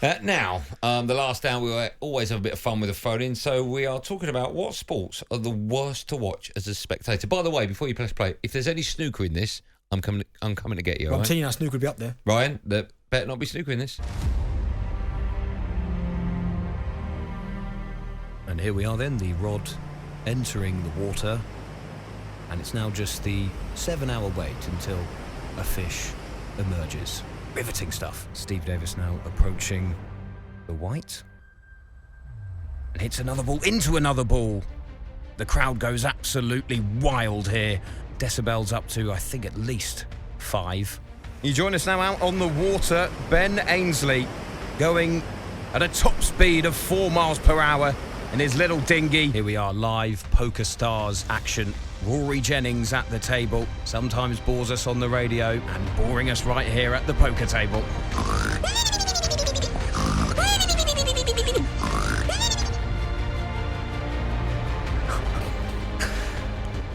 Now, the last hour, we always have a bit of fun with the phone-in, so we are talking about what sports are the worst to watch as a spectator. By the way, before you press play, if there's any snooker in this, I'm coming to get you. Well, I'm telling you now, snooker will be up there. Ryan, there better not be snooker in this. And here we are then, the rod entering the water. And it's now just the 7-hour wait until a fish emerges. Riveting stuff. Steve Davis now approaching the white. And hits another ball into another ball. The crowd goes absolutely wild here. Decibels up to, I think, at least 5. You join us now out on the water. Ben Ainsley going at a top speed of 4 miles per hour in his little dinghy. Here we are, live Poker Stars action. Rory Jennings at the table, sometimes bores us on the radio and boring us right here at the poker table.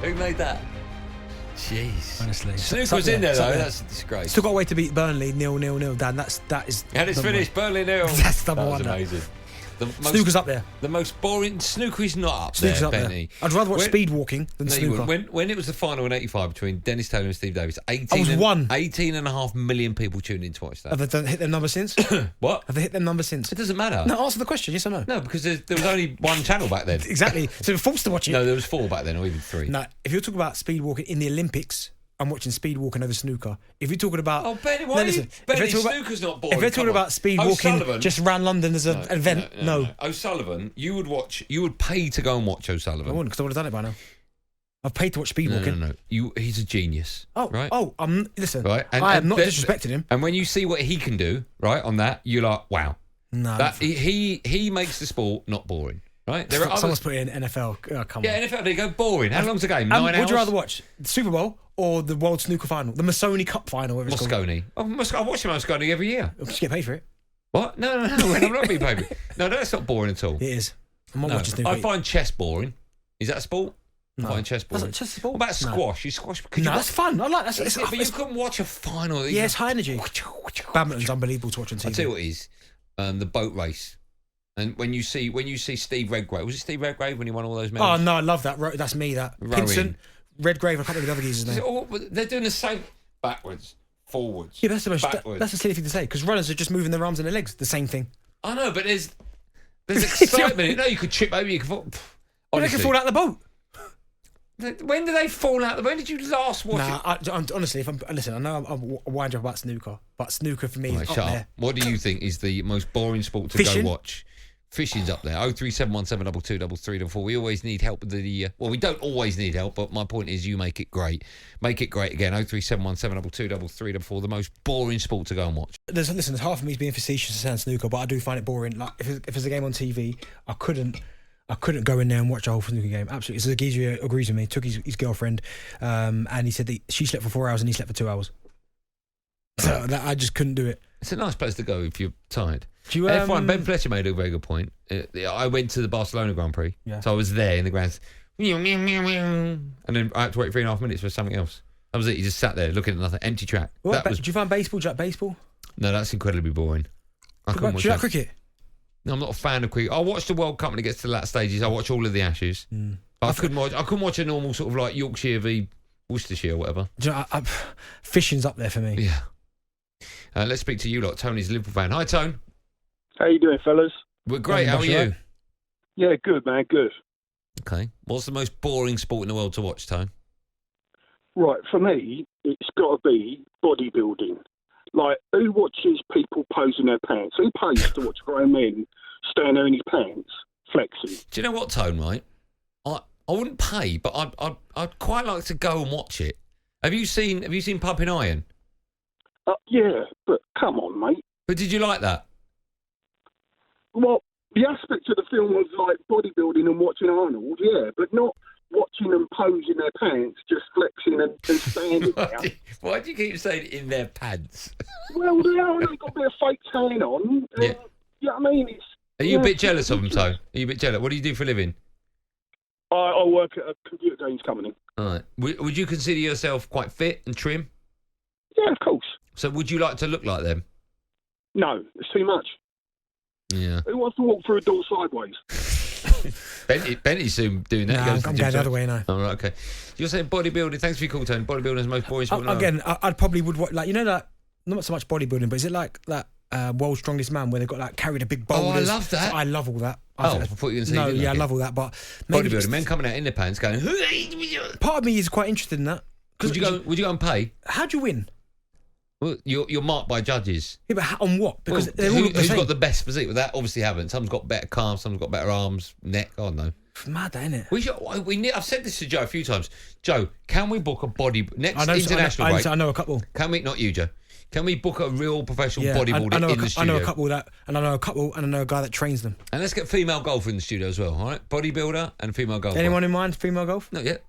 Who made that? Jeez. Honestly. Snooker was in there, though. That's a disgrace. Still got a way to beat Burnley, 0-0-0, Dan. That is... And it's finished, Burnley 0. That's number one. That was amazing. Snooker's up there. The most boring... Snooker is not up Snooker's there, up Benny. there. I'd rather watch speed walking than snooker. When it was the final in 85 between Dennis Taylor and Steve Davis, 18.5 million people tuned in to watch that. Have they hit their number since? What? Have they hit their number since? It doesn't matter. No, answer the question, yes or no? No, because there was only one channel back then. Exactly. So we're forced to watch it. No, there was 4 back then, or even 3. No, if you're talking about speed walking in the Olympics, I'm watching speed walking over snooker. If you're talking about... Oh, Benny, why Benny, snooker's not boring. If you're talking about speed walking just around London as an event, no. O'Sullivan, you would pay to go and watch O'Sullivan. I wouldn't, because I would have done it by now. I've paid to watch speed walking. No. He's a genius. Oh, right? Listen, right? I am not disrespecting him. And when you see what he can do, right, on that, you're like, wow. No. He makes the sport not boring. Right? There are Someone's put in NFL. Oh, come on. Yeah, NFL, they go boring. How long's the game? 9 hours? Would you rather watch the Super Bowl or the World Snooker Final? The Mosconi Cup Final, whatever it's called. Mosconi. I watch the Mosconi every year. I'll just get paid for it. What? No. I'm not being paid for it. No, that's not boring at all. It is. I'm not watching snooker. I find chess boring. Is that a sport? No. I find chess boring. That's a sport? What about squash? You squash? That's fun. I like that. But you couldn't watch a final. Yeah, it's high energy. Badminton's unbelievable to watch on TV. I'll tell you what it is. The boat race. And when you see Steve Redgrave, was it Steve Redgrave when he won all those medals? Oh no, I love that. That's me. That Pinson, Redgrave. I can't remember the other geezer's name. They're doing the same backwards, forwards. Yeah, that's a silly thing to say because runners are just moving their arms and their legs. The same thing. I know, but there's excitement. No, you could trip over. You could fall. They can fall out of the boat. When did they fall out? When did you last watch it? Honestly, listen, I know I'm wind up about snooker, but snooker for me is up there. What do you think is the most boring sport to go watch? Fishing's up there. 03717223334. We always need help with the... well, we don't always need help, but my point is you make it great. Make it great again. 03717223334. The most boring sport to go and watch. There's half of me being facetious to sound snooker, but I do find it boring. Like if there's a game on TV, I couldn't go in there and watch a whole snooker game. Absolutely. So the geezer agrees with me. Took his girlfriend, and he said that she slept for 4 hours and he slept for 2 hours. So I just couldn't do it. It's a nice place to go if you're tired. F1, Ben Fletcher made a very good point. I went to the Barcelona Grand Prix, so I was there in the grounds, and then I had to wait 3.5 minutes for something else. That was it. You just sat there looking at nothing, empty track. Do you find baseball? Do you like baseball? No, that's incredibly boring. Do you like cricket? No, I'm not a fan of cricket. I watch the World Cup when it gets to the latter stages. I watch all of the Ashes. But I couldn't watch a normal sort of like Yorkshire v Worcestershire or whatever. Do you know, fishing's up there for me. Yeah. Let's speak to you lot. Tony's a Liverpool fan. Hi, Tone. How you doing, fellas? We're great. How are you? Yeah, good, man. Good. Okay. What's the most boring sport in the world to watch, Tone? Right, for me, it's got to be bodybuilding. Like, who watches people posing their pants? Who pays to watch grown men stand there in his pants, flexing? Do you know what, Tone, right? I wouldn't pay, but I'd quite like to go and watch it. Have you seen Pumping Iron? Yeah, but come on, mate. But did you like that? Well, the aspect of the film was like bodybuilding and watching Arnold, yeah, but not watching them pose in their pants, just flexing and standing there. Why do you keep saying in their pants? Well, they've got a bit of fake tan on. Yeah. You know what I mean? Are you a bit jealous of them, Tone? Are you a bit jealous? What do you do for a living? I work at a computer games company. All right. Would you consider yourself quite fit and trim? Yeah, of course. So would you like to look like them? No, it's too much. Yeah. Who wants to walk through a door sideways? Benty's soon doing that. Nah, I'm going the other way now. Oh, right, okay. You're saying bodybuilding. Thanks for your call, Tony. Bodybuilding is the most boring sport in the world. Again, I'd probably would watch, like, you know, that, not so much bodybuilding, but is it like that World's Strongest Man where they've got like carried a big boulders? I love that. So I love all that. I thought you were going to say no, you didn't yeah, like I love all that, but maybe bodybuilding, men coming out in their pants going. part of me is quite interested in that. Would you go and pay? How do you win? Well, you're marked by judges. Yeah, but on what? Because they're all the who's same. got the best physique? Well, that obviously haven't. Some's got better calves, some's got better arms, neck. I don't know. It's mad, that, isn't it? I've said this to Joe a few times. Joe, can we book a international break? I know a couple. Can we? Not you, Joe. Can we book a real professional bodybuilder in the studio? I know a couple and I know a guy that trains them. And let's get female golfer in the studio as well. All right, bodybuilder and female golfer. Anyone in mind? Female golf? Not yet.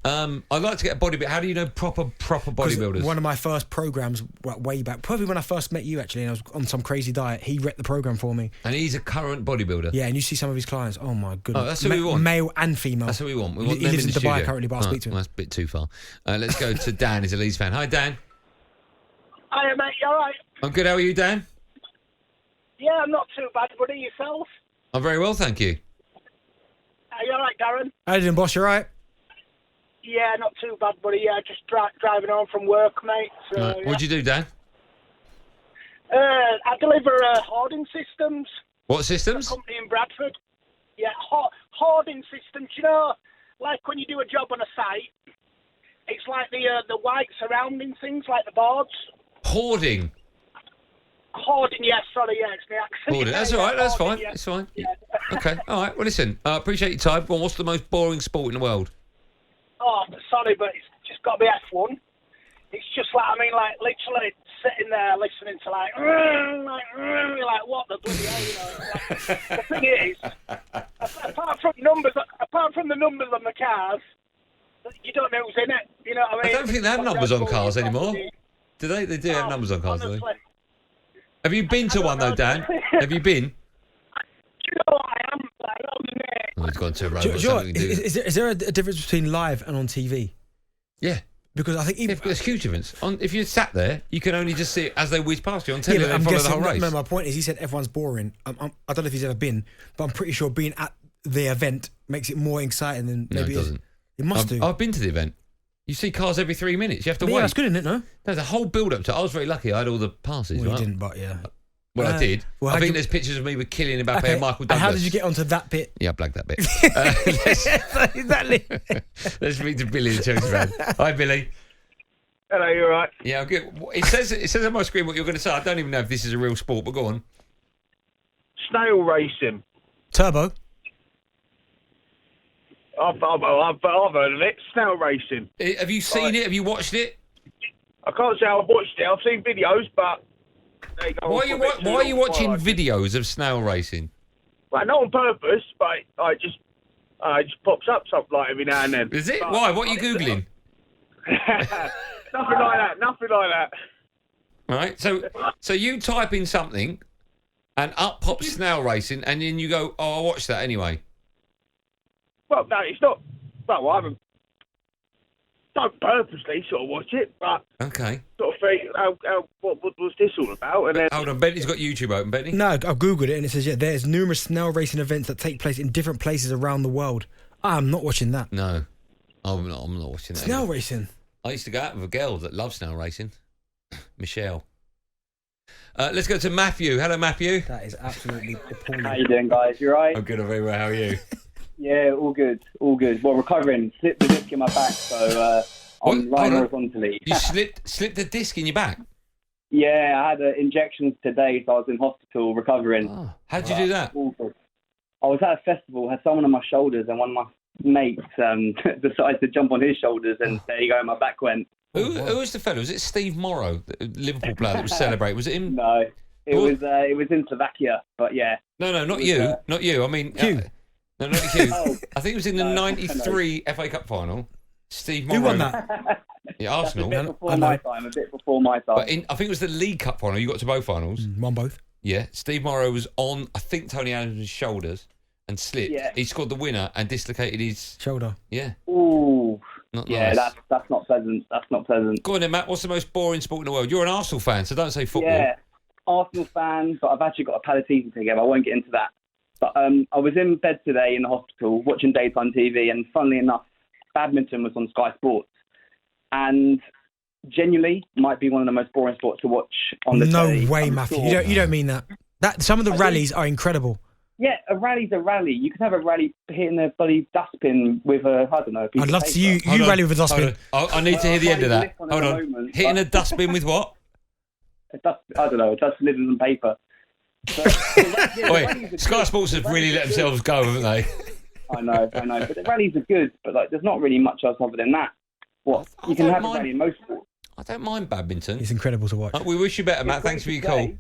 I'd like to get a bodybuilder. How do you know proper bodybuilders? One of my first programs, way back, probably when I first met you, actually, and I was on some crazy diet. He wrecked the program for me. And he's a current bodybuilder. Yeah, and you see some of his clients. Oh my goodness! Oh, that's what we want. Male and female. That's what we want. We want he them lives in the Dubai studio. currently, but I'll speak to him. That's a bit too far. Let's go to Dan. He's a Leeds fan. Hi, Dan. Hiya, mate. You all right? I'm good. How are you, Dan? Yeah, I'm not too bad, buddy. Yourself? I'm very well, thank you. Are you all right, Darren? How you doing, boss? You all right? Yeah, not too bad, buddy. Yeah, just driving home from work, mate. So, Right. What'd you do, Dan? I deliver hoarding systems. What systems? A company in Bradford. Yeah, hoarding systems. You know, like when you do a job on a site, it's like the white surrounding things, like the boards. Hoarding. Hoarding, yes. Sorry, yeah, it's my accent. Hoarding. That's all right. That's hoarding, fine. yeah. It's fine. Yeah. Okay. All right. Well, listen. Appreciate your time. Well, what's the most boring sport in the world? Oh, sorry, but it's just got to be F1. It's just like, literally sitting there listening to like what the bloody hell, you know. Like, the thing is, apart from the numbers on the cars, you don't know who's in it. You know what I mean? I don't think they have numbers on cars anymore. Do they? They do have numbers on cars, do they? Have you been to one though, Dan? Have you been? Do you know what I am? Mate. Oh, he's gone to a road. Is there a difference between live and on TV? Yeah. Because I think even There's huge difference. If you're sat there, you can only just see it as they whiz past you on telly. but They follow the whole race. No, my point is, he said everyone's boring. I don't know if he's ever been, but I'm pretty sure being at the event makes it more exciting than No, maybe it doesn't. It must do. I've been to the event. You see cars every 3 minutes. You have to But wait. yeah, that's good, isn't it? No, There's a whole build-up to it. I was very lucky. I had all the passes, well, right? you didn't, but yeah. Well, I did. well, I how'd think you- there's pictures of me with Kylian Mbappe Okay, and Michael and Douglas. how did you get onto that bit? Yeah, I blagged that bit. Exactly. Let's speak to Billy in Chelsea fan. Hi, Billy. Hello, you all right? Yeah, I'm good. It says on my screen what you're going to say. I don't even know if this is a real sport, but go on. Snail racing. Turbo. I've heard of it. Snail racing. Have you seen it? Have you watched it? I can't say I've watched it. I've seen videos, but there you go. Why are you watching videos of snail racing? Well, not on purpose, but it just pops up something like every now and then. Is it? But Why? What are you Googling? Nothing like that. Right. So you type in something, and up pops snail racing, and then you go, "Oh, I'll watch that anyway." Well, no, it's not. Well, I don't purposely sort of watch it, but Okay. sort of think, what was this all about? And then Hold on, Benny's got YouTube open, Benny. No, I've googled it and it says there's numerous snail racing events that take place in different places around the world. I'm not watching that. No, I'm not watching that. Snail either. racing. I used to go out with a girl that loves snail racing, Michelle. Let's go to Matthew. Hello, Matthew. That is absolutely appalling. How you doing, guys? You right? I'm good. I'm very well. How are you? Yeah, all good, all good. Well, recovering. Slipped the disc in my back, so I'm lying horizontally. You slipped the disc in your back. Yeah, I had injections today, so I was in hospital recovering. Oh, how'd you do that? Awful. I was at a festival, had someone on my shoulders, and one of my mates decided to jump on his shoulders, and there you go, my back went. Who was the fellow? Was it Steve Morrow, the Liverpool player that was celebrating? Was it him? No, it was in Slovakia, but yeah. No, not you. Not you. I mean, Hugh. No, not you. Oh. I think it was in the '93 FA Cup final. Steve Morrow. Who won that? Yeah, Arsenal. A bit before my time. But I think it was the League Cup final. You got to both finals. Won both. Yeah, Steve Morrow was on, I think, Tony Adams' shoulders and slipped. Yeah. He scored the winner and dislocated his Shoulder. Yeah. Ooh. Not Yeah, nice. that's not pleasant. That's not pleasant. Go on then, Matt. What's the most boring sport in the world? You're an Arsenal fan, so don't say football. Yeah, Arsenal fan, but I've actually got a pad of season ticket. I won't get into that. But I was in bed today in the hospital watching daytime TV, and funnily enough, badminton was on Sky Sports. And genuinely might be one of the most boring sports to watch on the telly. No way, Matthew. You don't mean that. Some of the rallies are incredible. Yeah, a rally's a rally. You can have a rally hitting a bloody dustbin with a, I don't know, a piece I'd of love to see you rally with a dustbin. I need to hear the end of that. Hold on. Hitting a dustbin with what? I don't know, a dustbin lid and paper. Wait, Sky Sports have really let themselves go, haven't they? I know. But the rallies are good, but like, there's not really much else other than that. You can have a rally in most sports. I don't mind badminton. It's incredible to watch. We wish you better, Matt. Thanks for your call.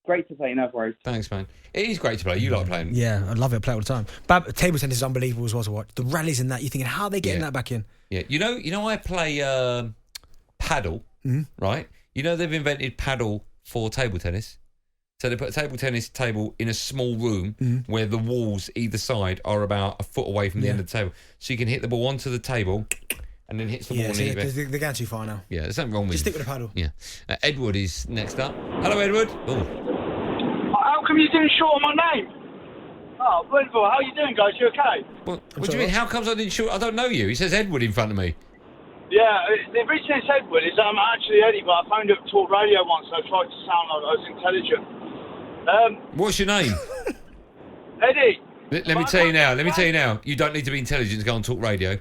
Great to play, no worries. Thanks, man. It is great to play. You like playing? Yeah, I love it. I play all the time. Table tennis is unbelievable as well to watch. The rallies in that, you're thinking, how are they getting that back in? Yeah, you know, I play paddle, right? You know, they've invented paddle for table tennis. So they put a table tennis table in a small room where the walls either side are about a foot away from the end of the table, so you can hit the ball onto the table. And then hits the ball. They're going too far now. Yeah, there's something wrong with Just stick with the paddle. Yeah. Edward is next up. Hello, Edward. Oh. How come you didn't short on my name? Oh, wonderful. How you doing, guys? You okay? What do you mean? How comes I didn't short? I don't know you. He says Edward in front of me. Yeah, the reason it's Edward is I'm actually Eddie, but I phoned up Talk Radio once, so I tried to sound like I was intelligent. What's your name? Eddie. Let me tell you now. You don't need to be intelligent to go on Talk Radio.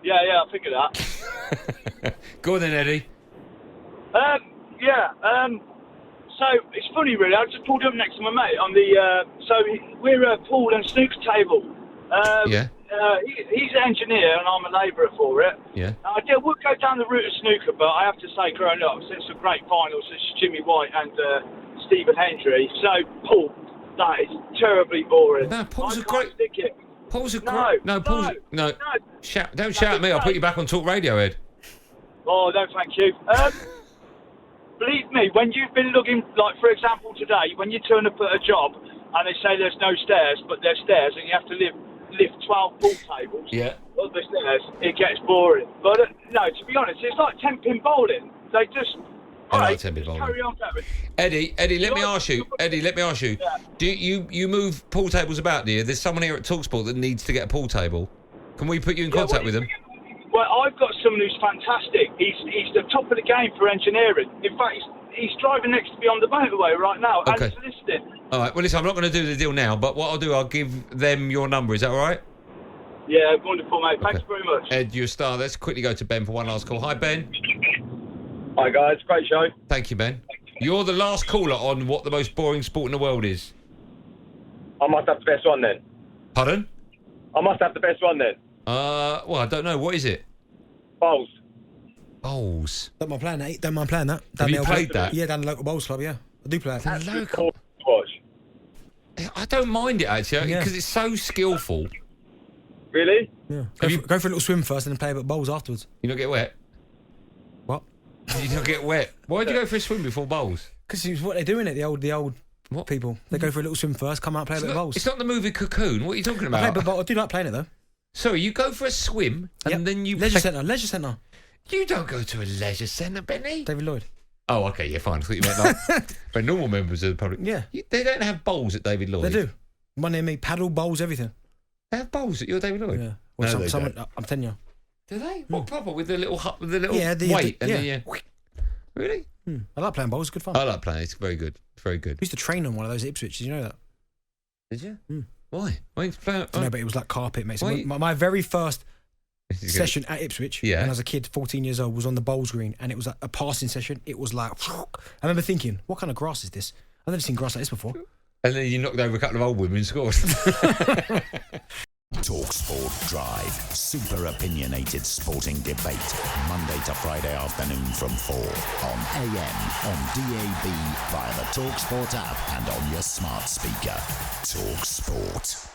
Yeah, I figured that. Go on then, Eddie. So it's funny, really. I just pulled up next to my mate on the. So we're a pool and snooker table. He's an engineer and I'm a labourer for it. Yeah. I would go down the route of snooker, but I have to say, growing up, since the great finals, it's Jimmy White and Stephen Hendry. So pool, that is terribly boring. No, pool's a great. Stick it. Paul's a great. No. Don't shout at me. I'll put you back on Talk Radio, Ed. Oh, no, thank you. Believe me, when you've been looking, like for example today, when you turn up at a job and they say there's no stairs, but there's stairs, and you have to lift 12 pool tables up the stairs, it gets boring. But no, to be honest, it's like 10-pin bowling. They just. I like 10-pin bowling. Carry on, Gavin. Eddie, let me ask you. Yeah. Do you move pool tables about, do you? There's someone here at talkSPORT that needs to get a pool table. Can we put you in contact with them? Well, I've got someone who's fantastic. He's the top of the game for engineering. In fact, he's driving next to me on the motorway right now and he's listening. All right. Well, listen, I'm not going to do the deal now, but what I'll do, I'll give them your number. Is that all right? Yeah, wonderful, mate. Thanks very much. Ed, you're a star. Let's quickly go to Ben for one last call. Hi, Ben. Hi, guys. Great show. Thank you, Ben. You're the last caller on what the most boring sport in the world is. I must have the best one then. Pardon? I must have the best one then. Well, I don't know. What is it? Bowls. Bowls. Don't mind playing that. Have you played that? Yeah, down the local bowls club, yeah. I do play that. Local. I don't mind it, actually, because it's so skillful. Really? Yeah. Go for a little swim first and then play a bit of bowls afterwards. You don't get wet? What? You don't get wet? Why'd you go for a swim before bowls? Because it's what they're doing the old what people. They go for a little swim first, come out, play a bit of bowls. It's not the movie Cocoon. What are you talking about? I do like playing it, though. Sorry, you go for a swim and then you... Leisure centre. You don't go to a leisure centre, Benny. David Lloyd. Oh, okay, yeah, fine. I thought you meant like for normal members of the public. Yeah. They don't have bowls at David Lloyd. They do. One near me, paddle, bowls, everything. They have bowls at your David Lloyd? Yeah. Well, no, I'm telling you. Do they? What, proper? With the little weight? Really? I like playing bowls. It's good fun. I like playing. It's very good. It's very good. I used to train on one of those at Ipswich. Did you know that? Did you? Why? Why did you play? No, but it was like carpet, mate. So my very first session at Ipswich, when I was a kid, 14 years old, was on the bowls green, and it was a passing session. It was like, I remember thinking, what kind of grass is this? I've never seen grass like this before. And then you knocked over a couple of old women and scored. talkSPORT Drive. Super opinionated sporting debate. Monday to Friday afternoon from 4 on AM, on DAB, via the talkSPORT app and on your smart speaker. talkSPORT.